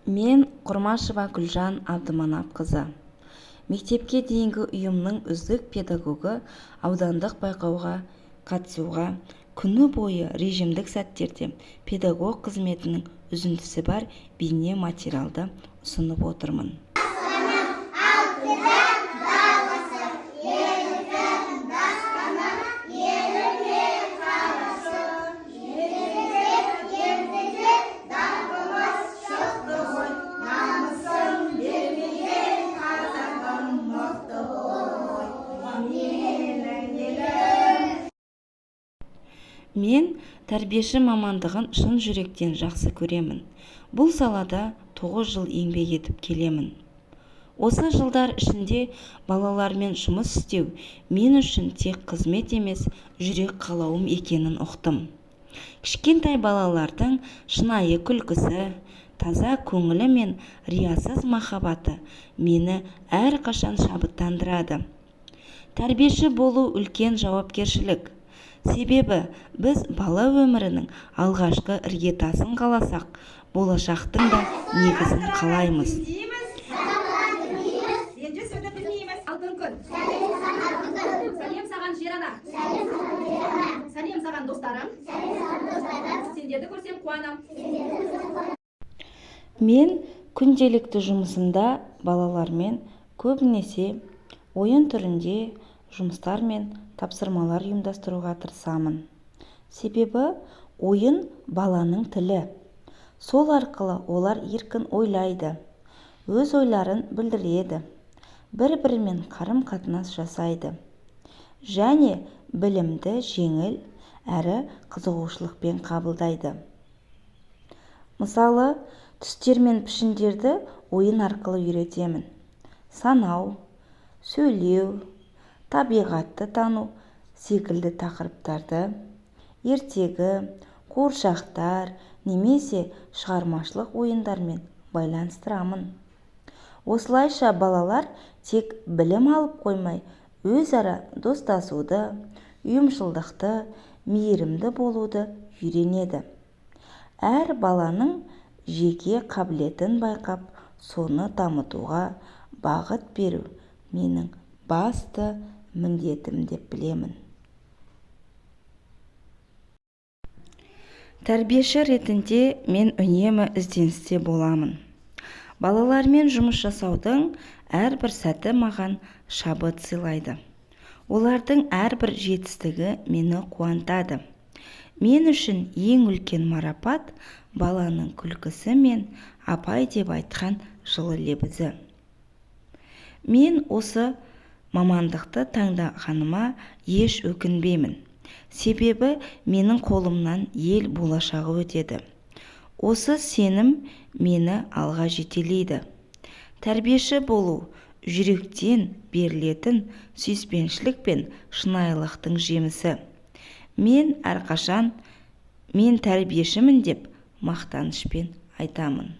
Мен Құрмашева Гүлжан Абдыманапқызы. Мектепке дейінгі ұйымның үздік педагогі аудандық байқауға қатысуға күні бойы режимдік сәттерде педагог қызметінің үзіндісі бар бейне материалды ұсынып отырмын. Мен тәрбиеші мамандығын шын жүректен жақсы көремін. Бұл салада 9 жыл еңбек етіп келемін. Осы жылдар ішінде балалармен жұмыс істеу мен үшін тек қызмет емес, жүрек қалауым екенін ұқтым. Кішкентай балалардың шынайы күлкісі, таза көңілі мен риясыз махаббаты мені әрқашан шабыттандырады. Тәрбиеші болу үлкен жауапкершілік. Себебі біз бала өмірінің алғашқы іргетасын қаласақ, болашақтың да негізін қалаймыз. Сәлем саған жер-ана. Сәлем саған достарым. Сендерді көрсем қуанам. Мен күнделікті жұмысында балалармен көбінесе ойын түрінде жұмыстар мен тапсырмалар ұйымдастыруға тырысамын. Себебі ойын баланың тілі. Сол арқылы олар еркін ойлайды, өз ойларын білдіреді, бір-бірімен қарым-қатынас жасайды. Және білімді жеңіл әрі қызығушылықпен қабылдайды. Мысалы, түстер мен пішіндерді ойын арқылы үйретемін. Санау, сөйлеу, табиғатты тану секілді тақырыптарды ертегі, қуыршақтар немесе шығармашылық ойындармен байланыстырамын. Осылайша балалар тек білім алып қоймай, өзара достасуды, ұйымшылдықты, мейірімді болуды үйренеді. Әр баланың жеке қабілетін байқап, соны дамытуға бағыт беру менің басты міндетім деп білемін. Тәрбиеші ретінде мен үнемі ізденісте боламын. Балалармен жұмыс жасаудың әрбір сәті маған шабыт сыйлайды. Олардың әрбір жетістігі мені қуантады. Мен үшін ең үлкен марапат баланың күлкісі мен апай деп айтқан жылы лебізі. Мен осы мамандықты таңдағаныма еш өкінбеймін. Себебі менің қолымнан ел болашағы өтеді. Осы сенім мені алға жетелейді. Тәрбиеші болу жүректен берілетін сүйіспеншілік пен шынайылықтың жемісі. Мен әрқашан мен тәрбиешімін деп мақтанышпен айтамын.